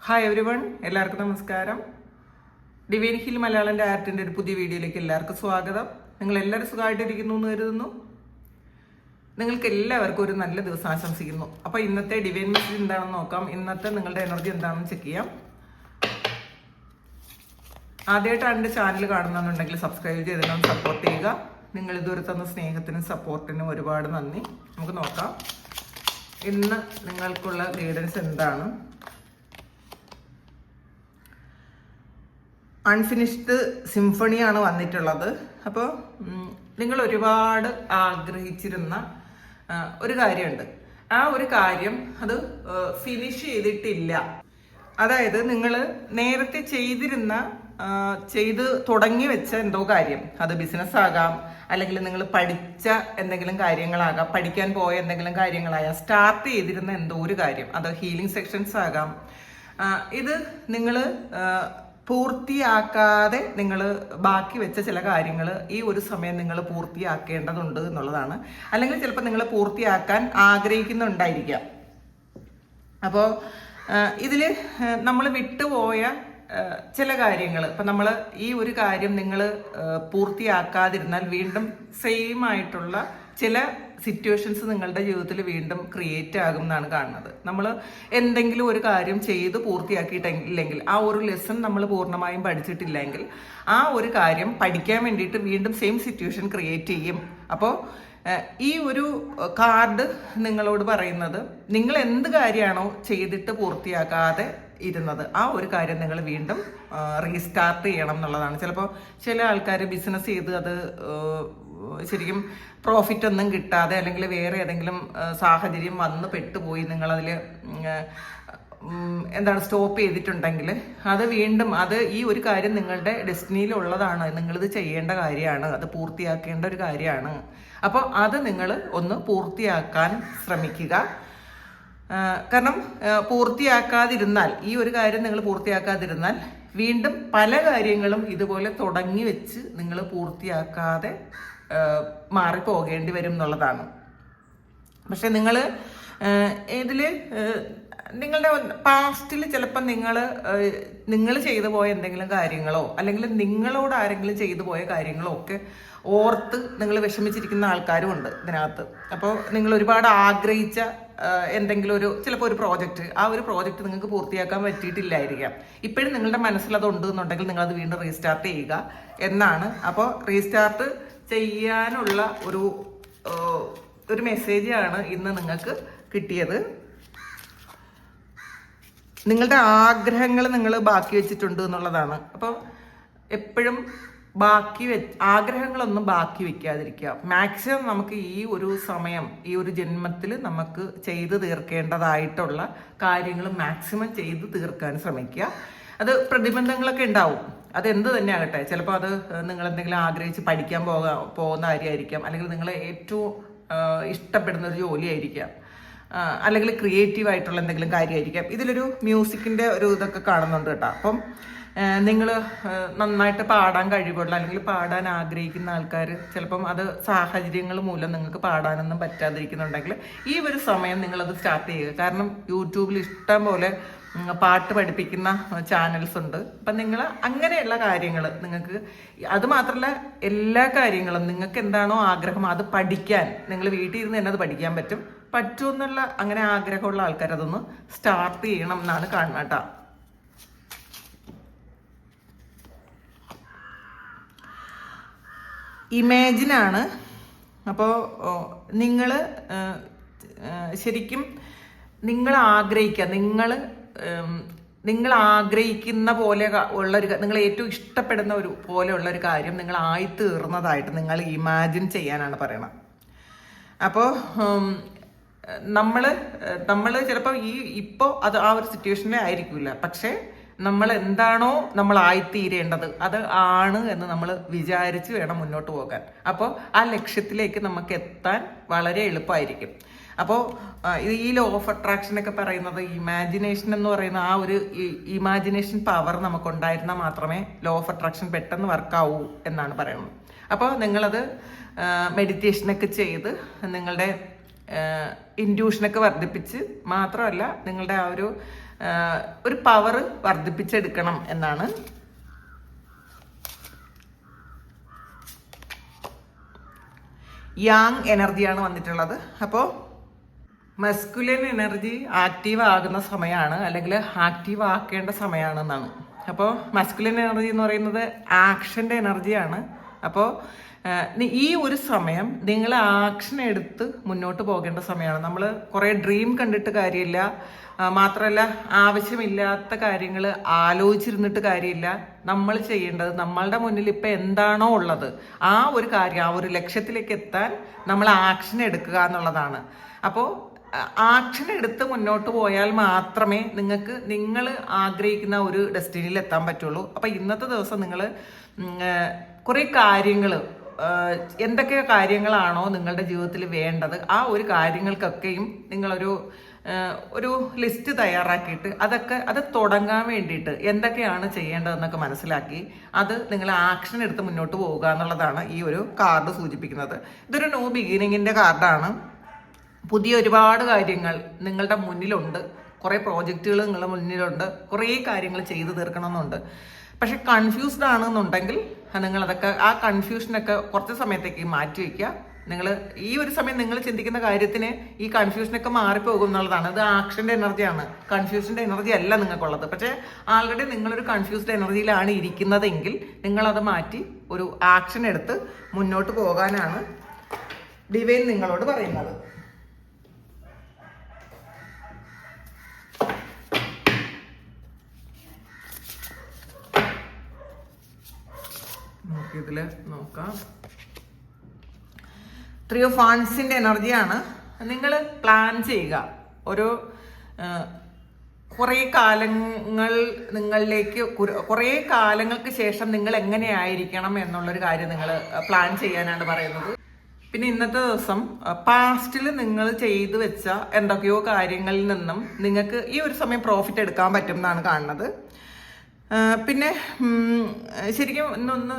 Hi every one, എല്ലാവർക്കും നമസ്കാരം. Divine hill Malayalam ആർട്ടിൻ്റെ ഒരു പുതിയ വീഡിയോയിലേക്ക് എല്ലാവർക്കും സ്വാഗതം. നിങ്ങൾ എല്ലാവരും സുഖമായിട്ടിരിക്കുന്നു എന്ന് കരുതുന്നു. നിങ്ങൾക്ക് എല്ലാവർക്കും ഒരു നല്ല ദിവസം ആശംസിക്കുന്നു. അപ്പോൾ ഇന്നത്തെ ഡിവൈൻ മെസ്സേജ് എന്താണെന്ന് നോക്കാം. ഇന്നത്തെ നിങ്ങളുടെ എനർജി എന്താണെന്ന് ചെക്ക് ചെയ്യാം. ആദ്യമായിട്ടാണ് എൻ്റെ ചാനൽ കാണുന്നുണ്ടെങ്കിൽ സബ്സ്ക്രൈബ് ചെയ്തിട്ട് സപ്പോർട്ട് ചെയ്യുക. നിങ്ങൾ ഇതുവരെ തന്ന സ്നേഹത്തിനും സപ്പോർട്ടിനും ഒരുപാട് നന്ദി. നമുക്ക് നോക്കാം ഇന്ന് നിങ്ങൾക്കുള്ള ഗൈഡൻസ് എന്താണ്. അൺഫിനിഷ്ഡ് സിംഫണിയാണ് വന്നിട്ടുള്ളത്. അപ്പോൾ നിങ്ങൾ ഒരുപാട് ആഗ്രഹിച്ചിരുന്ന ഒരു കാര്യമുണ്ട്. ആ ഒരു കാര്യം അത് ഫിനിഷ് ചെയ്തിട്ടില്ല. അതായത് നിങ്ങൾ നേരത്തെ ചെയ്ത് തുടങ്ങി വെച്ച എന്തോ കാര്യം, അത് ബിസിനസ് ആകാം, അല്ലെങ്കിൽ നിങ്ങൾ പഠിച്ച എന്തെങ്കിലും കാര്യങ്ങളാകാം, പഠിക്കാൻ പോയ എന്തെങ്കിലും കാര്യങ്ങളാകാം, സ്റ്റാർട്ട് ചെയ്തിരുന്ന എന്തോ ഒരു കാര്യം, അത് ഹീലിംഗ് സെക്ഷൻസ് ആകാം. ഇത് നിങ്ങൾ പൂർത്തിയാക്കാതെ നിങ്ങൾ ബാക്കി വെച്ച ചില കാര്യങ്ങൾ ഈ ഒരു സമയം നിങ്ങൾ പൂർത്തിയാക്കേണ്ടതുണ്ട് എന്നുള്ളതാണ്. അല്ലെങ്കിൽ ചിലപ്പോൾ നിങ്ങൾ പൂർത്തിയാക്കാൻ ആഗ്രഹിക്കുന്നുണ്ടായിരിക്കാം. അപ്പോൾ ഇതിൽ നമ്മൾ വിട്ടുപോയ ചില കാര്യങ്ങൾ, ഇപ്പം നമ്മൾ ഈ ഒരു കാര്യം നിങ്ങൾ പൂർത്തിയാക്കാതിരുന്നാൽ വീണ്ടും സെയിം ആയിട്ടുള്ള ചില സിറ്റുവേഷൻസ് നിങ്ങളുടെ ജീവിതത്തിൽ വീണ്ടും ക്രിയേറ്റ് ആകും എന്നാണ് കാണുന്നത്. നമ്മൾ എന്തെങ്കിലും ഒരു കാര്യം ചെയ്ത് പൂർത്തിയാക്കിയിട്ടില്ലെങ്കിൽ, ആ ഒരു ലെസൺ നമ്മൾ പൂർണ്ണമായും പഠിച്ചിട്ടില്ലെങ്കിൽ, ആ ഒരു കാര്യം പഠിക്കാൻ വേണ്ടിയിട്ട് വീണ്ടും സെയിം സിറ്റുവേഷൻ ക്രിയേറ്റ് ചെയ്യും. അപ്പോൾ ഈ ഒരു കാർഡ് നിങ്ങളോട് പറയുന്നത്, നിങ്ങൾ എന്ത് കാര്യമാണോ ചെയ്തിട്ട് പൂർത്തിയാക്കാതെ ഇരുന്നത്, ആ ഒരു കാര്യം നിങ്ങൾ വീണ്ടും റീസ്റ്റാർട്ട് ചെയ്യണം എന്നുള്ളതാണ്. ചിലപ്പോൾ ചില ആൾക്കാർ ബിസിനസ് ചെയ്ത് അത് ശരിക്കും പ്രോഫിറ്റ് ഒന്നും കിട്ടാതെ, അല്ലെങ്കിൽ വേറെ ഏതെങ്കിലും സാഹചര്യം വന്ന് പെട്ടുപോയി നിങ്ങളതിൽ സ്റ്റോപ്പ് ചെയ്തിട്ടുണ്ടെങ്കിൽ, അത് വീണ്ടും ഈ ഒരു കാര്യം നിങ്ങളുടെ ഡെസ്റ്റിനിയിലുള്ളതാണ്, നിങ്ങളിത് ചെയ്യേണ്ട കാര്യമാണ്, അത് പൂർത്തിയാക്കേണ്ട ഒരു കാര്യമാണ്. അപ്പോൾ അത് നിങ്ങൾ ഒന്ന് പൂർത്തിയാക്കാൻ ശ്രമിക്കുക. കാരണം പൂർത്തിയാക്കാതിരുന്നാൽ, ഈ ഒരു കാര്യം നിങ്ങൾ പൂർത്തിയാക്കാതിരുന്നാൽ വീണ്ടും പല കാര്യങ്ങളും ഇതുപോലെ തുടങ്ങി വെച്ച് നിങ്ങൾ പൂർത്തിയാക്കാതെ മാറിപ്പോകേണ്ടി വരും എന്നുള്ളതാണ്. പക്ഷെ ഇതിൽ നിങ്ങളുടെ പാസ്റ്റിൽ ചിലപ്പോൾ നിങ്ങൾ ചെയ്തു പോയ എന്തെങ്കിലും കാര്യങ്ങളോ, അല്ലെങ്കിൽ നിങ്ങളോട് ആരെങ്കിലും ചെയ്തു പോയ കാര്യങ്ങളോ ഒക്കെ ഓർത്ത് നിങ്ങൾ വിഷമിച്ചിരിക്കുന്ന ആൾക്കാരും ഉണ്ട് ഇതിനകത്ത്. അപ്പോൾ നിങ്ങൾ ഒരുപാട് ആഗ്രഹിച്ച എന്തെങ്കിലും ചിലപ്പോൾ ഒരു പ്രോജക്റ്റ്, ആ ഒരു പ്രോജക്റ്റ് നിങ്ങൾക്ക് പൂർത്തിയാക്കാൻ പറ്റിയിട്ടില്ലായിരിക്കാം. ഇപ്പോഴും നിങ്ങളുടെ മനസ്സിൽ അതുണ്ട് എന്നുണ്ടെങ്കിൽ നിങ്ങളത് വീണ്ടും റീസ്റ്റാർട്ട് ചെയ്യുക എന്നാണ്. അപ്പോൾ റീസ്റ്റാർട്ട് ചെയ്യാനുള്ള ഒരു മെസ്സേജാണ് ഇന്ന് നിങ്ങൾക്ക് കിട്ടിയത്. നിങ്ങളുടെ ആഗ്രഹങ്ങൾ നിങ്ങൾ ബാക്കി വെച്ചിട്ടുണ്ട് എന്നുള്ളതാണ്. അപ്പോൾ എപ്പോഴും ആഗ്രഹങ്ങളൊന്നും ബാക്കി വെക്കാതിരിക്കുക. മാക്സിമം നമുക്ക് ഈ ഒരു സമയം, ഈ ഒരു ജന്മത്തിൽ നമുക്ക് ചെയ്തു തീർക്കേണ്ടതായിട്ടുള്ള കാര്യങ്ങൾ മാക്സിമം ചെയ്തു തീർക്കാൻ ശ്രമിക്കുക. അത് പ്രതിബന്ധങ്ങളൊക്കെ ഉണ്ടാവും, അതെന്ത് തന്നെ ആകട്ടെ. ചിലപ്പോൾ അത് നിങ്ങൾ എന്തെങ്കിലും ആഗ്രഹിച്ച് പഠിക്കാൻ പോകുന്ന കാര്യമായിരിക്കാം, അല്ലെങ്കിൽ നിങ്ങൾ ഏറ്റവും ഇഷ്ടപ്പെടുന്ന ഒരു ജോലിയായിരിക്കാം, അല്ലെങ്കിൽ ക്രിയേറ്റീവ് ആയിട്ടുള്ള എന്തെങ്കിലും കാര്യമായിരിക്കാം. ഇതിലൊരു മ്യൂസിക്കിൻ്റെ ഇതൊക്കെ കാണുന്നുണ്ട് കേട്ടോ. അപ്പം നിങ്ങൾ നന്നായിട്ട് പാടാൻ കഴിവുള്ള, അല്ലെങ്കിൽ പാടാൻ ആഗ്രഹിക്കുന്ന ആൾക്കാർ, ചിലപ്പം അത് സാഹചര്യങ്ങൾ മൂലം നിങ്ങൾക്ക് പാടാനൊന്നും പറ്റാതിരിക്കുന്നുണ്ടെങ്കിൽ ഈ ഒരു സമയം നിങ്ങളത് സ്റ്റാർട്ട് ചെയ്യുക. കാരണം യൂട്യൂബിൽ ഇഷ്ടം പോലെ പാട്ട് പഠിപ്പിക്കുന്ന ചാനൽസ് ഉണ്ട്. അപ്പം നിങ്ങൾ അങ്ങനെയുള്ള കാര്യങ്ങൾ നിങ്ങൾക്ക്, അത് മാത്രമല്ല എല്ലാ കാര്യങ്ങളും നിങ്ങൾക്ക് എന്താണോ ആഗ്രഹം അത് പഠിക്കാൻ, നിങ്ങൾ വീട്ടിൽ ഇരുന്ന് തന്നെ അത് പഠിക്കാൻ പറ്റുമെന്നുള്ള അങ്ങനെ ആഗ്രഹമുള്ള ആൾക്കാർ അതൊന്ന് സ്റ്റാർട്ട് ചെയ്യണം എന്നാണ് കാണുന്നത് കേട്ടോ. ഇമാജിനാണ്. അപ്പോൾ നിങ്ങൾ ശരിക്കും നിങ്ങൾ ആഗ്രഹിക്കുന്ന പോലെ നിങ്ങൾ ഏറ്റവും ഇഷ്ടപ്പെടുന്ന പോലെയുള്ള ഒരു കാര്യം നിങ്ങൾ ആയിത്തീർന്നതായിട്ട് നിങ്ങൾ ഇമാജിൻ ചെയ്യാനാണ് പറയണം. അപ്പോൾ നമ്മൾ ചിലപ്പോൾ ഇപ്പോൾ അത് ആ ഒരു സിറ്റുവേഷനിൽ ആയിരിക്കില്ല, പക്ഷേ നമ്മൾ എന്താണോ നമ്മൾ ആയിത്തീരേണ്ടത് അത് ആണ് എന്ന് നമ്മൾ വിചാരിച്ച് വേണം മുന്നോട്ട് പോകാൻ. അപ്പോൾ ആ ലക്ഷ്യത്തിലേക്ക് നമുക്ക് എത്താൻ വളരെ എളുപ്പമായിരിക്കും. അപ്പോൾ ഈ ലോ ഓഫ് അട്രാക്ഷൻ ഒക്കെ പറയുന്നത്, ഇമാജിനേഷൻ എന്ന് പറയുന്ന ആ ഒരു ഇമാജിനേഷൻ പവർ നമുക്കുണ്ടായിരുന്നാൽ മാത്രമേ ലോ ഓഫ് അട്രാക്ഷൻ പെട്ടെന്ന് വർക്കാവൂ എന്നാണ് പറയുന്നത്. അപ്പോൾ നിങ്ങളത് മെഡിറ്റേഷനൊക്കെ ചെയ്ത് നിങ്ങളുടെ ഇൻഡ്യൂഷനൊക്കെ വർദ്ധിപ്പിച്ച്, മാത്രമല്ല നിങ്ങളുടെ ആ ഒരു ഒരു പവർ വർദ്ധിപ്പിച്ചെടുക്കണം എന്നാണ്. യാങ് എനർജിയാണ് വന്നിട്ടുള്ളത്. അപ്പോൾ മസ്കുലിൻ എനർജി ആക്റ്റീവ് ആകുന്ന സമയമാണ്, അല്ലെങ്കിൽ ആക്റ്റീവ് ആക്കേണ്ട സമയമാണെന്നാണ്. അപ്പോൾ മസ്കുലിൻ എനർജി എന്ന് പറയുന്നത് ആക്ഷൻ്റെ എനർജിയാണ്. അപ്പോൾ ഈ ഒരു സമയം നിങ്ങൾ ആക്ഷൻ എടുത്ത് മുന്നോട്ട് പോകേണ്ട സമയമാണ്. നമ്മൾ കുറേ ഡ്രീം കണ്ടിട്ട് കാര്യമില്ല, മാത്രമല്ല ആവശ്യമില്ലാത്ത കാര്യങ്ങൾ ആലോചിച്ചിരുന്നിട്ട് കാര്യമില്ല. നമ്മൾ ചെയ്യേണ്ടത് നമ്മളുടെ മുന്നിൽ ഇപ്പം എന്താണോ ഉള്ളത് ആ ഒരു കാര്യം, ആ ഒരു ലക്ഷ്യത്തിലേക്ക് എത്താൻ നമ്മൾ ആക്ഷൻ എടുക്കുക എന്നുള്ളതാണ്. അപ്പോൾ ആക്ഷൻ എടുത്ത് മുന്നോട്ട് പോയാൽ മാത്രമേ നിങ്ങൾ ആഗ്രഹിക്കുന്ന ഒരു ഡെസ്റ്റിനിയിൽ എത്താൻ പറ്റുള്ളൂ. അപ്പം ഇന്നത്തെ ദിവസം നിങ്ങൾ കുറേ കാര്യങ്ങൾ, എന്തൊക്കെ കാര്യങ്ങളാണോ നിങ്ങളുടെ ജീവിതത്തിൽ വേണ്ടത് ആ ഒരു കാര്യങ്ങൾക്കൊക്കെയും നിങ്ങളൊരു ലിസ്റ്റ് തയ്യാറാക്കിയിട്ട് അത് തുടങ്ങാൻ വേണ്ടിയിട്ട് എന്തൊക്കെയാണ് ചെയ്യേണ്ടതെന്നൊക്കെ മനസ്സിലാക്കി അത് നിങ്ങൾ ആക്ഷൻ എടുത്ത് മുന്നോട്ട് പോവുക എന്നുള്ളതാണ് ഈ ഒരു കാർഡ് സൂചിപ്പിക്കുന്നത്. ഇതൊരു ന്യൂ ബിഗിനിങ്ങിൻ്റെ കാർഡാണ്. പുതിയ ഒരുപാട് കാര്യങ്ങൾ നിങ്ങളുടെ മുന്നിലുണ്ട്, കുറേ പ്രോജക്റ്റുകൾ നിങ്ങളുടെ മുന്നിലുണ്ട്, കുറേ കാര്യങ്ങൾ ചെയ്തു തീർക്കണമെന്നുണ്ട്. പക്ഷെ കൺഫ്യൂസ്ഡ് ആണെന്നുണ്ടെങ്കിൽ നിങ്ങളതൊക്കെ ആ കൺഫ്യൂഷനൊക്കെ കുറച്ച് സമയത്തേക്ക് മാറ്റി വയ്ക്കുക. നിങ്ങൾ ഈ ഒരു സമയം നിങ്ങൾ ചിന്തിക്കുന്ന കാര്യത്തിന് ഈ കൺഫ്യൂഷനൊക്കെ മാറിപ്പോകും എന്നുള്ളതാണ്. ഇത് ആക്ഷൻ്റെ എനർജിയാണ്, കൺഫ്യൂഷൻ്റെ എനർജി അല്ല നിങ്ങൾക്കുള്ളത്. പക്ഷേ ആൾറെഡി നിങ്ങളൊരു കൺഫ്യൂസ്ഡ് എനർജിയിലാണ് ഇരിക്കുന്നതെങ്കിൽ നിങ്ങളത് മാറ്റി ഒരു ആക്ഷൻ എടുത്ത് മുന്നോട്ട് പോകാനാണ് ഡിവൈൻ നിങ്ങളോട് പറയുന്നത്. ഇതിൽ നോക്കാം. 3 ഓഫ് വാൻഡ്സിന്റെ എനർജിയാണ്. നിങ്ങൾ പ്ലാൻ ചെയ്യുക. ഒരു കുറേ കാലങ്ങൾക്ക് ശേഷം നിങ്ങൾ എങ്ങനെയായിരിക്കണം എന്നുള്ളൊരു കാര്യം നിങ്ങൾ പ്ലാൻ ചെയ്യാനാണ് പറയുന്നത്. പിന്നെ ഇന്നത്തെ ദിവസം പാസ്റ്റിൽ നിങ്ങൾ ചെയ്തു വെച്ച എന്തൊക്കെയോ കാര്യങ്ങളിൽ നിന്നും നിങ്ങൾക്ക് ഈ ഒരു സമയം പ്രോഫിറ്റ് എടുക്കാൻ പറ്റും എന്നാണ് കാണുന്നത്. പിന്നെ ശരിക്കും ഇന്നൊന്ന്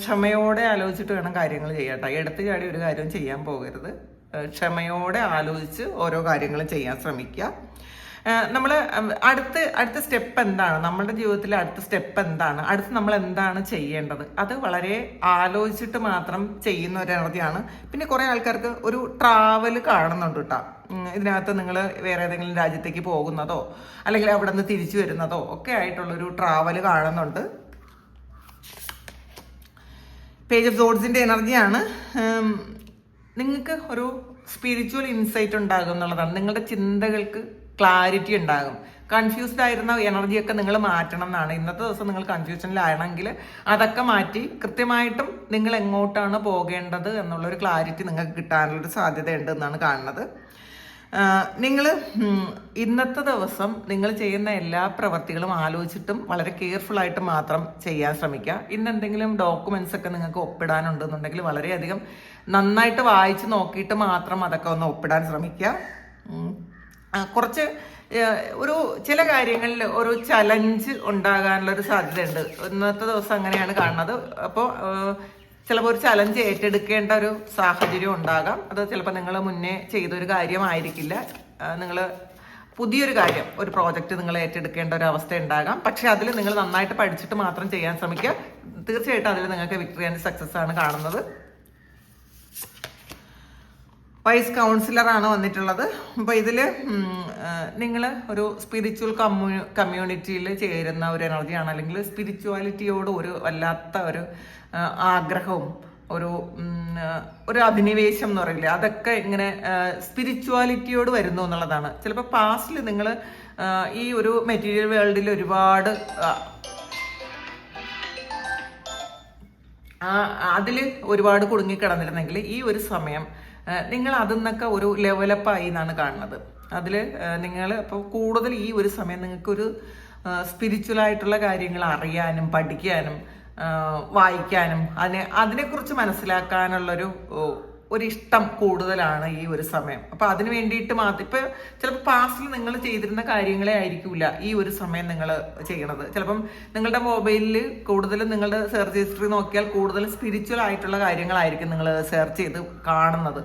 ക്ഷമയോടെ ആലോചിച്ചിട്ട് വേണം കാര്യങ്ങൾ ചെയ്യാട്ടോ. എടുത്തു ചാടി ഒരു കാര്യം ചെയ്യാൻ പോകരുത്. ക്ഷമയോടെ ആലോചിച്ച് ഓരോ കാര്യങ്ങളും ചെയ്യാൻ ശ്രമിക്കുക. നമ്മൾ അടുത്ത സ്റ്റെപ്പ് എന്താണ്, നമ്മളുടെ ജീവിതത്തിലെ അടുത്ത സ്റ്റെപ്പ് എന്താണ്, അടുത്ത് നമ്മൾ എന്താണ് ചെയ്യേണ്ടത്, അത് വളരെ ആലോചിച്ചിട്ട് മാത്രം ചെയ്യുന്ന ഒരു എനർജിയാണ്. പിന്നെ കുറേ ആൾക്കാർക്ക് ഒരു ട്രാവൽ കാണുന്നുണ്ട് കേട്ടോ. ഇതിനകത്ത് നിങ്ങൾ വേറെ ഏതെങ്കിലും രാജ്യത്തേക്ക് പോകുന്നതോ അല്ലെങ്കിൽ അവിടെ നിന്ന് തിരിച്ചു വരുന്നതോ ഒക്കെ ആയിട്ടുള്ളൊരു ട്രാവൽ കാണുന്നുണ്ട്. പേജ് ഓഫ് സോർഡ്സിന്റെ എനർജിയാണ്. നിങ്ങൾക്ക് ഒരു സ്പിരിച്വൽ ഇൻസൈറ്റ് ഉണ്ടാകും എന്നുള്ളതാണ്. നിങ്ങളുടെ ചിന്തകൾക്ക് ക്ലാരിറ്റി ഉണ്ടാകും. കൺഫ്യൂസ്ഡ് ആയിരുന്ന എനർജിയൊക്കെ നിങ്ങൾ മാറ്റണം എന്നാണ്. ഇന്നത്തെ ദിവസം നിങ്ങൾ കൺഫ്യൂഷനിലാണെങ്കിൽ അതൊക്കെ മാറ്റി കൃത്യമായിട്ടും നിങ്ങൾ എങ്ങോട്ടാണ് പോകേണ്ടത് എന്നുള്ളൊരു ക്ലാരിറ്റി നിങ്ങൾക്ക് കിട്ടാനുള്ളൊരു സാധ്യതയുണ്ട് എന്നാണ് കാണുന്നത്. നിങ്ങൾ ഇന്നത്തെ ദിവസം നിങ്ങൾ ചെയ്യുന്ന എല്ലാ പ്രവർത്തികളും ആലോചിച്ചിട്ടും വളരെ കെയർഫുൾ ആയിട്ട് മാത്രം ചെയ്യാൻ ശ്രമിക്കുക. ഇന്ന് എന്തെങ്കിലും ഡോക്യുമെന്റ്സ് ഒക്കെ നിങ്ങൾക്ക് ഒപ്പിടാനുണ്ടെന്നുണ്ടെങ്കിൽ വളരെയധികം നന്നായിട്ട് വായിച്ച് നോക്കിയിട്ട് മാത്രം അതൊക്കെ ഒന്ന് ഒപ്പിടാൻ ശ്രമിക്കുക. കുറച്ച് ചില കാര്യങ്ങളിൽ ഒരു ചലഞ്ച് ഉണ്ടാകാനുള്ളൊരു സാധ്യതയുണ്ട്. ഇന്നത്തെ ദിവസം അങ്ങനെയാണ് കാണുന്നത്. അപ്പോൾ ചിലപ്പോൾ ഒരു ചലഞ്ച് ഏറ്റെടുക്കേണ്ട ഒരു സാഹചര്യം ഉണ്ടാകാം. അത് ചിലപ്പോൾ നിങ്ങൾ മുന്നേ ചെയ്തൊരു കാര്യമായിരിക്കില്ല. നിങ്ങൾ പുതിയൊരു കാര്യം, ഒരു പ്രോജക്റ്റ് നിങ്ങൾ ഏറ്റെടുക്കേണ്ട ഒരു അവസ്ഥ ഉണ്ടാകാം. പക്ഷെ അതിൽ നിങ്ങൾ നന്നായിട്ട് പഠിച്ചിട്ട് മാത്രം ചെയ്യാൻ ശ്രമിക്കുക. തീർച്ചയായിട്ടും അതിൽ നിങ്ങൾക്ക് വിക്ടറി ആൻഡ് സക്സസ് ആണ് കാണുന്നത്. വൈസ് കൗൺസിലറാണ് വന്നിട്ടുള്ളത്. അപ്പോൾ ഇതിൽ നിങ്ങൾ ഒരു സ്പിരിച്വൽ കമ്മ്യൂണിറ്റിയിൽ ചേരുന്ന ഒരു എനർജിയാണ്, അല്ലെങ്കിൽ സ്പിരിച്വാലിറ്റിയോട് ഒരു വല്ലാത്ത ഒരു ആഗ്രഹവും ഒരു അഭിനിവേശം എന്ന് പറയില്ലേ, അതൊക്കെ ഇങ്ങനെ സ്പിരിച്വാലിറ്റിയോട് വരുന്നു എന്നുള്ളതാണ്. ചിലപ്പോൾ പാസ്റ്റിൽ നിങ്ങൾ ഈ ഒരു മെറ്റീരിയൽ വേൾഡിൽ ഒരുപാട് അതിൽ ഒരുപാട് കുടുങ്ങിക്കിടന്നിരുന്നെങ്കിൽ ഈ ഒരു സമയം നിങ്ങൾ അതിൽ നിന്നൊക്കെ ഒരു ലെവലപ്പായി എന്നാണ് കാണുന്നത്. അതിൽ നിങ്ങൾ ഇപ്പോൾ കൂടുതൽ ഈ ഒരു സമയം നിങ്ങൾക്കൊരു സ്പിരിച്വലായിട്ടുള്ള കാര്യങ്ങൾ അറിയാനും പഠിക്കാനും വായിക്കാനും അതിനെക്കുറിച്ച് മനസ്സിലാക്കാനുള്ളൊരു ഇഷ്ടം കൂടുതലാണ് ഈ ഒരു സമയം. അപ്പോൾ അതിന് വേണ്ടിയിട്ട് മാത്രം ഇപ്പോൾ ചിലപ്പോൾ പാസ്റ്റിൽ നിങ്ങൾ ചെയ്തിരുന്ന കാര്യങ്ങളെ ആയിരിക്കില്ല ഈ ഒരു സമയം നിങ്ങൾ ചെയ്യണത്. ചിലപ്പം നിങ്ങളുടെ മൊബൈലിൽ കൂടുതലും നിങ്ങളുടെ സെർച്ച് ഹിസ്റ്ററി നോക്കിയാൽ കൂടുതൽ സ്പിരിച്വൽ ആയിട്ടുള്ള കാര്യങ്ങളായിരിക്കും നിങ്ങൾ സെർച്ച് ചെയ്ത് കാണുന്നത്.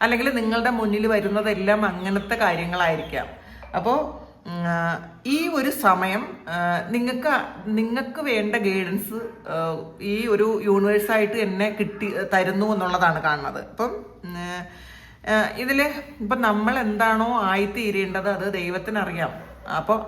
അല്ലെങ്കിൽ നിങ്ങളുടെ മുന്നിൽ വരുന്നതെല്ലാം അങ്ങനത്തെ കാര്യങ്ങളായിരിക്കാം. അപ്പോൾ ഈ ഒരു സമയം നിങ്ങൾക്ക് വേണ്ട ഗൈഡൻസ് ഈ ഒരു യൂണിവേഴ്സായിട്ട് എന്നെ തരുന്നു എന്നുള്ളതാണ് കാണുന്നത്. അപ്പം ഇപ്പം നമ്മൾ എന്താണോ ആയിത്തീരേണ്ടത് അത് ദൈവത്തിനറിയാം. അപ്പോൾ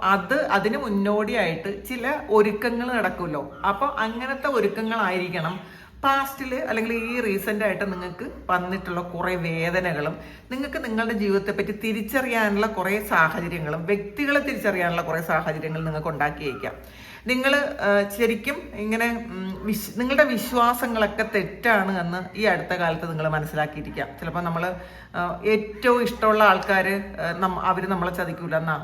അതിന് മുന്നോടിയായിട്ട് ചില ഒരുക്കങ്ങൾ നടക്കുമല്ലോ. അപ്പോൾ അങ്ങനത്തെ ഒരുക്കങ്ങളായിരിക്കണം പാസ്റ്റിൽ അല്ലെങ്കിൽ ഈ റീസെൻ്റ് ആയിട്ട് നിങ്ങൾക്ക് വന്നിട്ടുള്ള കുറേ വേദനകളും നിങ്ങൾക്ക് നിങ്ങളുടെ ജീവിതത്തെ പറ്റി തിരിച്ചറിയാനുള്ള കുറേ സാഹചര്യങ്ങളും വ്യക്തികളെ തിരിച്ചറിയാനുള്ള കുറേ സാഹചര്യങ്ങൾ നിങ്ങൾക്ക് ഉണ്ടാക്കിയേക്കാം. നിങ്ങൾ ശരിക്കും ഇങ്ങനെ നിങ്ങളുടെ വിശ്വാസങ്ങളൊക്കെ തെറ്റാണ് എന്ന് ഈ അടുത്ത കാലത്ത് നിങ്ങൾ മനസ്സിലാക്കിയിരിക്കാം. ചിലപ്പോൾ നമ്മൾ ഏറ്റവും ഇഷ്ടമുള്ള ആൾക്കാർ അവർ നമ്മളെ ചതിക്കൂല എന്നാ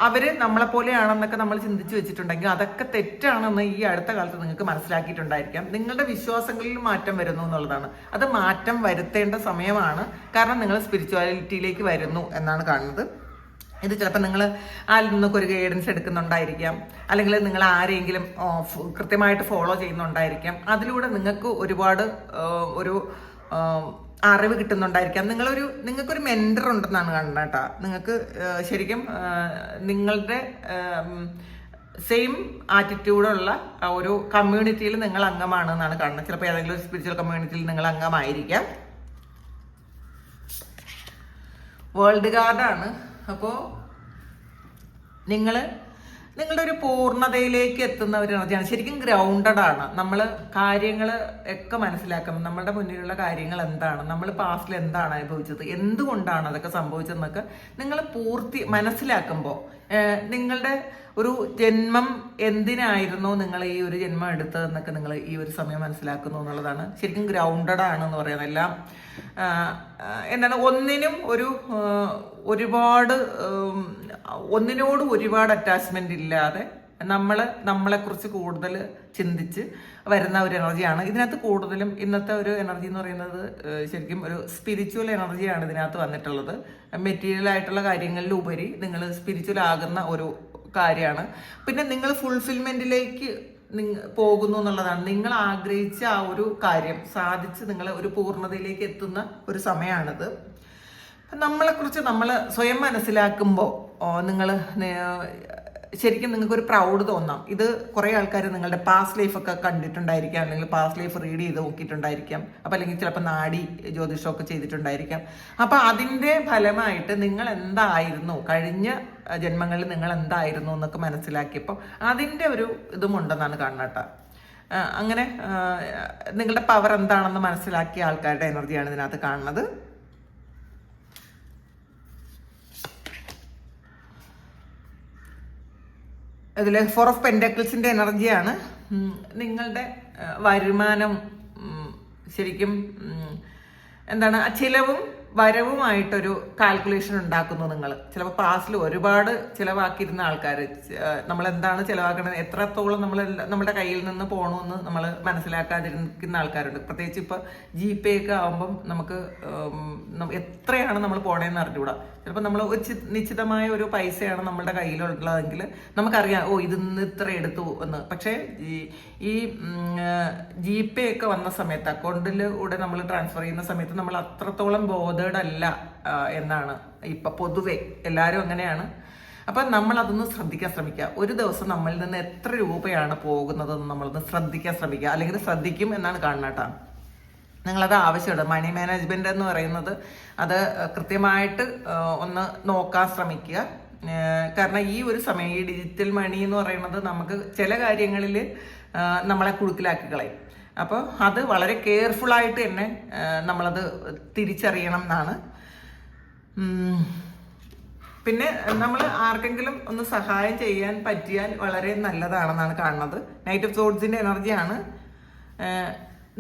അവര് നമ്മളെ പോലെയാണെന്നൊക്കെ നമ്മൾ ചിന്തിച്ചു വെച്ചിട്ടുണ്ടെങ്കിൽ അതൊക്കെ തെറ്റാണെന്ന് ഈ അടുത്ത കാലത്ത് നിങ്ങൾക്ക് മനസ്സിലാക്കിയിട്ടുണ്ടായിരിക്കാം. നിങ്ങളുടെ വിശ്വാസങ്ങളിൽ മാറ്റം വരുന്നു എന്നുള്ളതാണ്. അത് മാറ്റം വരുത്തേണ്ട സമയമാണ്. കാരണം നിങ്ങൾ സ്പിരിച്വാലിറ്റിയിലേക്ക് വരുന്നു എന്നാണ് കാണുന്നത്. ഇത് ചിലപ്പോൾ നിങ്ങൾ ആരിൽ നിന്നൊക്കെ ഒരു ഗൈഡൻസ് എടുക്കുന്നുണ്ടായിരിക്കാം, അല്ലെങ്കിൽ നിങ്ങൾ ആരെങ്കിലും കൃത്യമായിട്ട് ഫോളോ ചെയ്യുന്നുണ്ടായിരിക്കാം. അതിലൂടെ നിങ്ങൾക്ക് ഒരുപാട് ഒരു അറിവ് കിട്ടുന്നുണ്ടായിരിക്കാം. നിങ്ങൾക്കൊരു മെൻറ്റർ ഉണ്ടെന്നാണ് കാണുന്നത് കേട്ടോ. നിങ്ങൾക്ക് ശരിക്കും നിങ്ങളുടെ സെയിം ആറ്റിറ്റ്യൂഡുള്ള ഒരു കമ്മ്യൂണിറ്റിയിൽ നിങ്ങൾ അംഗമാണ് എന്നാണ് കാണുന്നത്. ചിലപ്പോൾ ഏതെങ്കിലും ഒരു സ്പിരിച്വൽ കമ്മ്യൂണിറ്റിയിൽ നിങ്ങൾ അംഗമായിരിക്കാം. വേൾഡ് കാർഡാണ്. അപ്പോൾ നിങ്ങളുടെ ഒരു പൂർണ്ണതയിലേക്ക് എത്തുന്ന ഒരു എനർജിയാണ്. ശരിക്കും ഗ്രൗണ്ടഡ് ആണ്. നമ്മൾ കാര്യങ്ങൾ ഒക്കെ മനസ്സിലാക്കണം. നമ്മുടെ മുന്നിലുള്ള കാര്യങ്ങൾ എന്താണ്, നമ്മൾ പാസ്റ്റിൽ എന്താണ് അനുഭവിച്ചത്, എന്തുകൊണ്ടാണ് അതൊക്കെ സംഭവിച്ചതെന്നൊക്കെ നിങ്ങൾ മനസ്സിലാക്കുമ്പോൾ നിങ്ങളുടെ ഒരു ജന്മം എന്തിനായിരുന്നു നിങ്ങൾ ഈ ഒരു ജന്മം എടുത്തതെന്നൊക്കെ നിങ്ങൾ ഈ ഒരു സമയം മനസ്സിലാക്കുന്നു എന്നുള്ളതാണ്. ശരിക്കും ഗ്രൗണ്ടഡ് ആണെന്ന് പറയുന്നത്. എല്ലാം എന്താണ് ഒന്നിനോട് ഒരുപാട് അറ്റാച്ച്മെന്റ് ഇല്ലാതെ നമ്മളെക്കുറിച്ച് കൂടുതൽ ചിന്തിച്ച് വരുന്ന ഒരു എനർജിയാണ്. ഇതിനകത്ത് കൂടുതലും ഇന്നത്തെ ഒരു എനർജി എന്ന് പറയുന്നത് ശരിക്കും ഒരു സ്പിരിച്വൽ എനർജിയാണ് ഇതിനകത്ത് വന്നിട്ടുള്ളത്. മെറ്റീരിയൽ ആയിട്ടുള്ള കാര്യങ്ങളിലുപരി നിങ്ങൾ സ്പിരിച്വൽ ആകുന്ന ഒരു കാര്യമാണ്. പിന്നെ നിങ്ങൾ ഫുൾഫിൽമെന്റിലേക്ക് പോകുന്നു എന്നുള്ളതാണ്. നിങ്ങൾ ആഗ്രഹിച്ച ആ ഒരു കാര്യം സാധിച്ച് നിങ്ങൾ ഒരു പൂർണ്ണതയിലേക്ക് എത്തുന്ന ഒരു സമയമാണിത്. നമ്മളെക്കുറിച്ച് നമ്മൾ സ്വയം മനസ്സിലാക്കുമ്പോൾ നിങ്ങൾ ശരിക്കും നിങ്ങൾക്കൊരു പ്രൗഡ് തോന്നാം. ഇത് കുറേ ആൾക്കാർ നിങ്ങളുടെ പാസ്റ്റ് ലൈഫൊക്കെ കണ്ടിട്ടുണ്ടായിരിക്കാം, അല്ലെങ്കിൽ പാസ്റ്റ് ലൈഫ് റീഡ് ചെയ്ത് നോക്കിയിട്ടുണ്ടായിരിക്കാം, അപ്പം അല്ലെങ്കിൽ ചിലപ്പോൾ നാഡി ജ്യോതിഷമൊക്കെ ചെയ്തിട്ടുണ്ടായിരിക്കാം. അപ്പം അതിൻ്റെ ഫലമായിട്ട് നിങ്ങൾ എന്തായിരുന്നു, കഴിഞ്ഞ ജന്മങ്ങളിൽ നിങ്ങൾ എന്തായിരുന്നു എന്നൊക്കെ മനസ്സിലാക്കിയപ്പോൾ അതിൻ്റെ ഒരു ഇതുമുണ്ടെന്നാണ് കാണുന്നത്. അങ്ങനെ നിങ്ങളുടെ പവർ എന്താണെന്ന് മനസ്സിലാക്കിയ ആൾക്കാരുടെ എനർജിയാണ് ഇതിനകത്ത് കാണുന്നത്. ഇതിൽ 4 ഓഫ് പെൻഡക്കിൾസിൻ്റെ എനർജിയാണ്. നിങ്ങളുടെ വരുമാനം ശരിക്കും എന്താണ്, ചിലവും വരവുമായിട്ടൊരു കാൽക്കുലേഷൻ ഉണ്ടാക്കുന്നു നിങ്ങൾ. ചിലപ്പോൾ പാസ്റ്റിൽ ഒരുപാട് ചിലവാക്കിയിരുന്ന ആൾക്കാർ, നമ്മൾ എന്താണ് ചിലവാക്കുന്നത്, എത്രത്തോളം നമ്മുടെ കയ്യിൽ നിന്ന് പോകണമെന്ന് നമ്മൾ മനസ്സിലാക്കാതിരിക്കുന്ന ആൾക്കാരുണ്ട്. പ്രത്യേകിച്ച് ഇപ്പോൾ GPay ഒക്കെ ആകുമ്പം നമുക്ക് എത്രയാണ് നമ്മൾ പോണേന്ന് അറിഞ്ഞുകൂടാ. ചിലപ്പോൾ നമ്മൾ ഒരു നിശ്ചിതമായ ഒരു പൈസയാണ് നമ്മുടെ കയ്യിലുള്ളതെങ്കിൽ നമുക്കറിയാം, ഇതിന്ന് ഇത്ര എടുത്തു എന്ന്. പക്ഷേ ഈ GPay ഒക്കെ വന്ന സമയത്ത്, അക്കൗണ്ടിലൂടെ നമ്മൾ ട്രാൻസ്ഫർ ചെയ്യുന്ന സമയത്ത് നമ്മൾ അത്രത്തോളം ബോധേഡല്ല എന്നാണ് ഇപ്പം പൊതുവെ എല്ലാവരും അങ്ങനെയാണ്. അപ്പം നമ്മൾ അതൊന്ന് ശ്രദ്ധിക്കാൻ ശ്രമിക്കുക. ഒരു ദിവസം നമ്മളിൽ നിന്ന് എത്ര രൂപയാണ് പോകുന്നതെന്ന് നമ്മളൊന്ന് ശ്രദ്ധിക്കാൻ ശ്രമിക്കുക, അല്ലെങ്കിൽ ശ്രദ്ധിക്കും എന്നാണ് കാണുന്നത്. നിങ്ങളത് ആവശ്യമുണ്ട്. മണി മാനേജ്മെന്റ് എന്ന് പറയുന്നത് അത് കൃത്യമായിട്ട് ഒന്ന് നോക്കാൻ ശ്രമിക്കുക. കാരണം ഈ ഒരു സമയം ഈ ഡിജിറ്റൽ മണി എന്ന് പറയുന്നത് നമുക്ക് ചില കാര്യങ്ങളിൽ നമ്മളെ കുടുക്കിലാക്കി കളയും. അപ്പോൾ അത് വളരെ കെയർഫുള്ളായിട്ട് തന്നെ നമ്മളത് തിരിച്ചറിയണം എന്നാണ്. പിന്നെ നമ്മൾ ആർക്കെങ്കിലും ഒന്ന് സഹായം ചെയ്യാൻ പറ്റിയാൽ വളരെ നല്ലതാണെന്നാണ് കാണുന്നത്. നൈറ്റ് ഓഫ് സോഡ്സിൻ്റെ എനർജിയാണ്.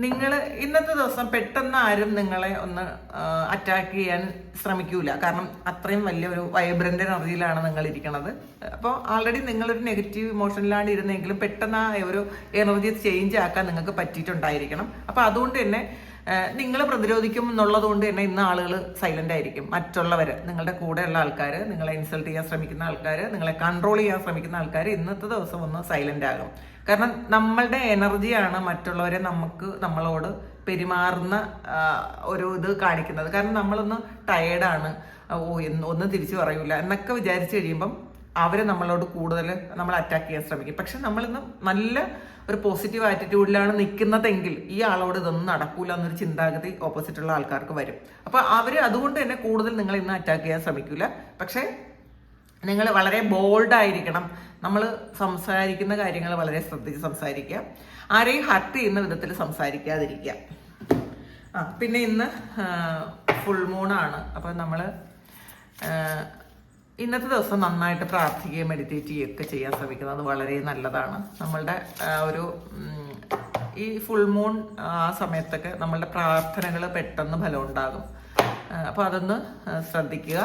നിങ്ങൾ ഇന്നത്തെ ദിവസം പെട്ടെന്ന് ആരും നിങ്ങളെ ഒന്ന് അറ്റാക്ക് ചെയ്യാൻ ശ്രമിക്കൂല. കാരണം അത്രയും വലിയൊരു വൈബ്രന്റ് എനർജിയിലാണ് നിങ്ങൾ ഇരിക്കുന്നത്. അപ്പോൾ ആൾറെഡി നിങ്ങളൊരു നെഗറ്റീവ് ഇമോഷനിലാണ് ഇരുന്നെങ്കിലും പെട്ടെന്ന് ആ ഒരു എനർജി ചേഞ്ച് ആക്കാൻ നിങ്ങൾക്ക് പറ്റിയിട്ടുണ്ടായിരിക്കണം. അപ്പോൾ അതുകൊണ്ട് തന്നെ നിങ്ങൾ പ്രതിരോധിക്കും എന്നുള്ളത് കൊണ്ട് തന്നെ ഇന്ന് ആളുകൾ സൈലന്റ് ആയിരിക്കും. മറ്റുള്ളവർ, നിങ്ങളുടെ കൂടെയുള്ള ആൾക്കാർ, നിങ്ങളെ ഇൻസൾട്ട് ചെയ്യാൻ ശ്രമിക്കുന്ന ആൾക്കാർ, നിങ്ങളെ കൺട്രോൾ ചെയ്യാൻ ശ്രമിക്കുന്ന ആൾക്കാർ ഇന്നത്തെ ദിവസം ഒന്ന് സൈലന്റ് ആകും. കാരണം നമ്മളുടെ എനർജിയാണ് മറ്റുള്ളവരെ നമ്മളോട് പെരുമാറുന്ന ഒരു ഇത് കാണിക്കുന്നത്. കാരണം നമ്മളൊന്ന് ടയേർഡാണ്, ഒന്നും തിരിച്ചു പറയൂല എന്നൊക്കെ വിചാരിച്ചു കഴിയുമ്പം അവർ നമ്മളോട് കൂടുതൽ നമ്മൾ അറ്റാക്ക് ചെയ്യാൻ ശ്രമിക്കും. പക്ഷെ നമ്മളിന്ന് നല്ല ഒരു പോസിറ്റീവ് ആറ്റിറ്റ്യൂഡിലാണ് നിൽക്കുന്നതെങ്കിൽ ഈ ആളോട് ഇതൊന്നും നടക്കൂല എന്നൊരു ചിന്താഗതി ഓപ്പോസിറ്റുള്ള ആൾക്കാർക്ക് വരും. അപ്പോൾ അവർ അതുകൊണ്ട് തന്നെ കൂടുതൽ നിങ്ങൾ ഇന്ന് അറ്റാക്ക് ചെയ്യാൻ ശ്രമിക്കില്ല. പക്ഷേ നിങ്ങൾ വളരെ ബോൾഡായിരിക്കണം. നമ്മൾ സംസാരിക്കുന്ന കാര്യങ്ങൾ വളരെ ശ്രദ്ധിച്ച് സംസാരിക്കുക. ആരെയും ഹർട്ട് ചെയ്യുന്ന വിധത്തിൽ സംസാരിക്കാതിരിക്കുക. പിന്നെ ഇന്ന് ഫുൾ മൂണാണ്. അപ്പം നമ്മൾ ഇന്നത്തെ ദിവസം നന്നായിട്ട് പ്രാർത്ഥിക്കുകയും മെഡിറ്റേറ്റ് ചെയ്യുകയൊക്കെ ചെയ്യാൻ ശ്രമിക്കുന്നത് വളരെ നല്ലതാണ്. നമ്മളുടെ ഒരു ഈ ഫുൾ മൂൺ ആ സമയത്തൊക്കെ നമ്മളുടെ പ്രാർത്ഥനകൾ പെട്ടെന്ന് ഫലം ഉണ്ടാകും. അപ്പോൾ അതൊന്ന് ശ്രദ്ധിക്കുക.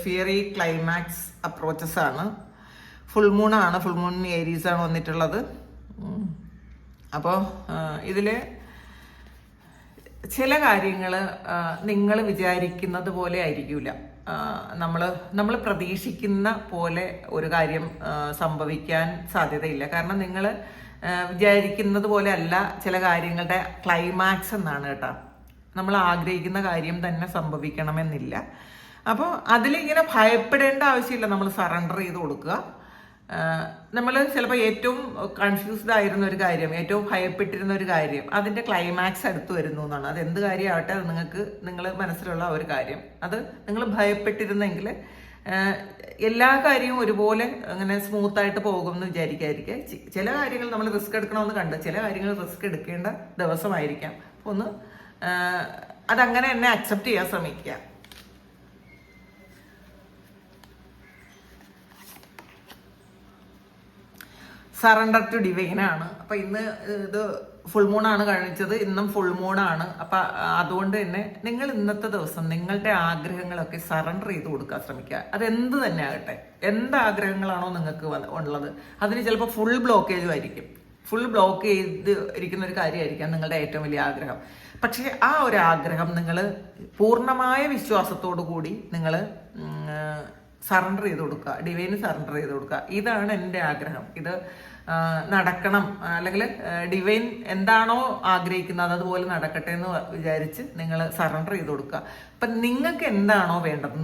ഫിയറി ക്ലൈമാക്സ് അപ്രോച്ചസ് ആണ്. ഫുൾ മൂണാണ്. ഫുൾ മൂൺ ഏരീസാണ് വന്നിട്ടുള്ളത്. അപ്പോൾ ഇതിൽ ചില കാര്യങ്ങൾ നിങ്ങൾ വിചാരിക്കുന്നത് പോലെ ആയിരിക്കില്ല. നമ്മൾ പ്രതീക്ഷിക്കുന്ന പോലെ ഒരു കാര്യം സംഭവിക്കാൻ സാധ്യതയില്ല. കാരണം നിങ്ങൾ വിചാരിക്കുന്നത് പോലെ അല്ല ചില കാര്യങ്ങളുടെ ക്ലൈമാക്സ് എന്നാണ് കേട്ടോ. നമ്മൾ ആഗ്രഹിക്കുന്ന കാര്യം തന്നെ സംഭവിക്കണമെന്നില്ല. അപ്പോൾ അതിലിങ്ങനെ ഭയപ്പെടേണ്ട ആവശ്യമില്ല. നമ്മൾ സറണ്ടർ ചെയ്ത് കൊടുക്കുക. നമ്മൾ ചിലപ്പോൾ ഏറ്റവും കൺഫ്യൂസ്ഡ് ആയിരുന്ന ഒരു കാര്യം, ഏറ്റവും ഭയപ്പെട്ടിരുന്ന ഒരു കാര്യം, അതിൻ്റെ ക്ലൈമാക്സ് അടുത്ത് വരുന്നു എന്നാണ്. അത് എന്ത് കാര്യമാവട്ടെ, അത് നിങ്ങൾ മനസ്സിലുള്ള ഒരു കാര്യം, അത് നിങ്ങൾ ഭയപ്പെട്ടിരുന്നെങ്കിൽ എല്ലാ കാര്യവും ഒരുപോലെ അങ്ങനെ സ്മൂത്തായിട്ട് പോകുമെന്ന് വിചാരിക്കാതിരിക്കുക. ചില കാര്യങ്ങൾ നമ്മൾ റിസ്ക് എടുക്കണമെന്ന് കണ്ട് ചില കാര്യങ്ങൾ റിസ്ക് എടുക്കേണ്ട ദിവസമായിരിക്കാം. അപ്പോൾ ഒന്ന് അതങ്ങനെ തന്നെ അക്സെപ്റ്റ് ചെയ്യാൻ ശ്രമിക്കുക. സറണ്ടർ ടു ഡിവൈൻ ആണ്. അപ്പം ഇന്ന് ഇത് ഫുൾ മൂണാണ് കാണിച്ചത്, ഇന്നും ഫുൾ മൂണാണ്. അപ്പം അതുകൊണ്ട് തന്നെ നിങ്ങൾ ഇന്നത്തെ ദിവസം നിങ്ങളുടെ ആഗ്രഹങ്ങളൊക്കെ സറണ്ടർ ചെയ്ത് കൊടുക്കാൻ ശ്രമിക്കുക. അതെന്ത് തന്നെ ആകട്ടെ, എന്ത് ആഗ്രഹങ്ങളാണോ നിങ്ങൾക്ക് ഉള്ളത്, അതിന് ചിലപ്പോൾ ഫുൾ ബ്ലോക്കേജും ആയിരിക്കും. ഫുൾ ബ്ലോക്ക് ചെയ്ത് ഇരിക്കുന്ന ഒരു കാര്യമായിരിക്കാം നിങ്ങളുടെ ഏറ്റവും വലിയ ആഗ്രഹം. പക്ഷേ ആ ഒരു ആഗ്രഹം നിങ്ങൾ പൂർണ്ണമായ വിശ്വാസത്തോടു കൂടി നിങ്ങൾ സറണ്ടർ ചെയ്ത് കൊടുക്കുക, ഡിവൈന് സറണ്ടർ ചെയ്ത് കൊടുക്കുക. ഇതാണ് എൻ്റെ ആഗ്രഹം, ഇത് നടക്കണം, അല്ലെങ്കിൽ ഡിവൈൻ എന്താണോ ആഗ്രഹിക്കുന്നത് അതുപോലെ നടക്കട്ടെ എന്ന് വിചാരിച്ച് നിങ്ങൾ സറണ്ടർ ചെയ്ത് കൊടുക്കുക. അപ്പം നിങ്ങൾക്ക് എന്താണോ വേണ്ടത്,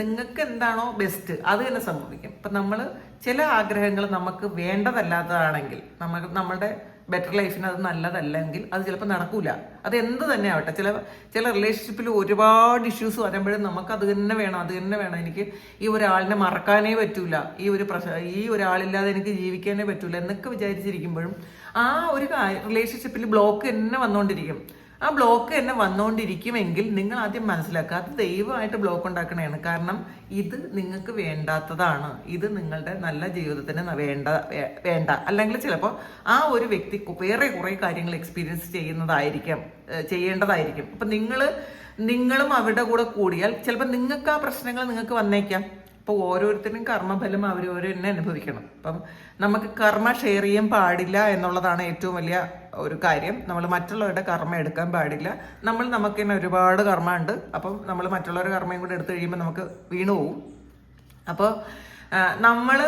നിങ്ങൾക്ക് എന്താണോ ബെസ്റ്റ്, അത് തന്നെ സംഭവിക്കും. അപ്പം നമ്മൾ ചില ആഗ്രഹങ്ങൾ നമുക്ക് വേണ്ടതല്ലാത്തതാണെങ്കിൽ, നമ്മളുടെ ബെറ്റർ ലൈഫിന് അത് നല്ലതല്ലെങ്കിൽ അത് ചിലപ്പോൾ നടക്കൂല. അത് എന്ത് തന്നെ ആവട്ടെ. ചില റിലേഷൻഷിപ്പിൽ ഒരുപാട് ഇഷ്യൂസ് വരുമ്പോഴും നമുക്ക് അത് തന്നെ വേണം, എനിക്ക് ഈ ഒരാളിനെ മറക്കാനേ പറ്റൂല, ഈ ഒരാളില്ലാതെ എനിക്ക് ജീവിക്കാനേ പറ്റൂല എന്നൊക്കെ വിചാരിച്ചിരിക്കുമ്പോഴും ആ ഒരു റിലേഷൻഷിപ്പിൽ ബ്ലോക്ക് തന്നെ വന്നുകൊണ്ടിരിക്കും. ആ ബ്ലോക്ക് തന്നെ വന്നുകൊണ്ടിരിക്കുമെങ്കിൽ നിങ്ങൾ ആദ്യം മനസ്സിലാക്കുക, അത് ദൈവമായിട്ട് ബ്ലോക്ക് ഉണ്ടാക്കണതാണ്. കാരണം ഇത് നിങ്ങൾക്ക് വേണ്ടാത്തതാണ്, ഇത് നിങ്ങളുടെ നല്ല ജീവിതത്തിന് വേണ്ട. അല്ലെങ്കിൽ ചിലപ്പോൾ ആ ഒരു വ്യക്തി വേറെ കുറേ കാര്യങ്ങൾ എക്സ്പീരിയൻസ് ചെയ്യേണ്ടതായിരിക്കും. അപ്പം നിങ്ങളും അവരുടെ കൂടെ കൂടിയാൽ ചിലപ്പോൾ നിങ്ങൾക്ക് ആ പ്രശ്നങ്ങൾ നിങ്ങൾക്ക് വന്നേക്കാം. അപ്പോൾ ഓരോരുത്തരും കർമ്മഫലം അവരവർ തന്നെ അനുഭവിക്കണം. അപ്പം നമുക്ക് കർമ്മ ഷെയർ ചെയ്യാൻ പാടില്ല എന്നുള്ളതാണ് ഏറ്റവും വലിയ ഒരു കാര്യം. നമ്മൾ മറ്റുള്ളവരുടെ കർമ്മ എടുക്കാൻ പാടില്ല. നമുക്ക് തന്നെ ഒരുപാട് കർമ്മ ഉണ്ട്. അപ്പം നമ്മൾ മറ്റുള്ളവരുടെ കർമ്മയും കൂടെ എടുത്തു കഴിയുമ്പോൾ നമുക്ക് വീണു പോവും. അപ്പോൾ നമ്മൾ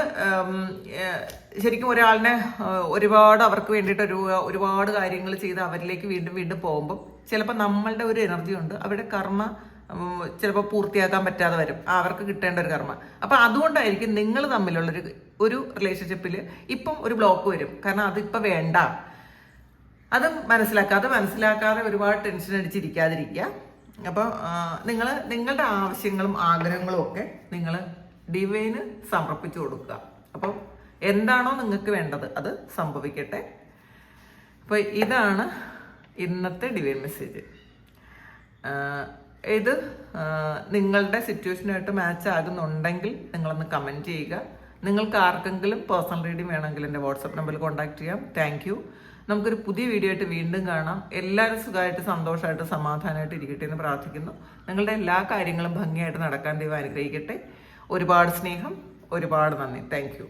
ശരിക്കും ഒരാളിനെ ഒരുപാട് അവർക്ക് വേണ്ടിയിട്ട് ഒരുപാട് കാര്യങ്ങൾ ചെയ്ത് അവരിലേക്ക് വീണ്ടും പോകുമ്പോൾ ചിലപ്പോൾ നമ്മളുടെ ഒരു എനർജി ഉണ്ട്, അവരുടെ കർമ്മ ചിലപ്പോൾ പൂർത്തിയാക്കാൻ പറ്റാതെ വരും, അവർക്ക് കിട്ടേണ്ട ഒരു കർമ്മ. അപ്പം അതുകൊണ്ടായിരിക്കും നിങ്ങൾ തമ്മിലുള്ളൊരു ഒരു റിലേഷൻഷിപ്പിൽ ഇപ്പം ഒരു ബ്ലോക്ക് വരും. കാരണം അതിപ്പോൾ വേണ്ട. അത് മനസ്സിലാക്കാതെ ഒരുപാട് ടെൻഷൻ അടിച്ചിരിക്കാതിരിക്കുക. അപ്പോൾ നിങ്ങളുടെ ആവശ്യങ്ങളും ആഗ്രഹങ്ങളും ഒക്കെ നിങ്ങൾ ഡിവൈന് സമർപ്പിച്ചു കൊടുക്കുക. അപ്പം എന്താണോ നിങ്ങൾക്ക് വേണ്ടത് അത് സംഭവിക്കട്ടെ. അപ്പോൾ ഇതാണ് ഇന്നത്തെ ഡിവൈൻ മെസ്സേജ്. ഇത് നിങ്ങളുടെ സിറ്റുവേഷനായിട്ട് മാച്ച് ആകുന്നുണ്ടെങ്കിൽ നിങ്ങളൊന്ന് കമൻറ്റ് ചെയ്യുക. നിങ്ങൾക്ക് ആർക്കെങ്കിലും പേഴ്സണൽ റീഡിംഗ് വേണമെങ്കിൽ എൻ്റെ വാട്സപ്പ് നമ്പറിൽ കോൺടാക്ട് ചെയ്യാം. Thank you. നമുക്കൊരു പുതിയ വീഡിയോ ആയിട്ട് വീണ്ടും കാണാം. എല്ലാവരും സുഖമായിട്ട് സന്തോഷമായിട്ട് സമാധാനമായിട്ട് ഇരിക്കട്ടെ എന്ന് പ്രാർത്ഥിക്കുന്നു. നിങ്ങളുടെ എല്ലാ കാര്യങ്ങളും ഭംഗിയായിട്ട് നടക്കാൻ ദൈവം അനുഗ്രഹിക്കട്ടെ. ഒരുപാട് സ്നേഹം, ഒരുപാട് നന്ദി. Thank you.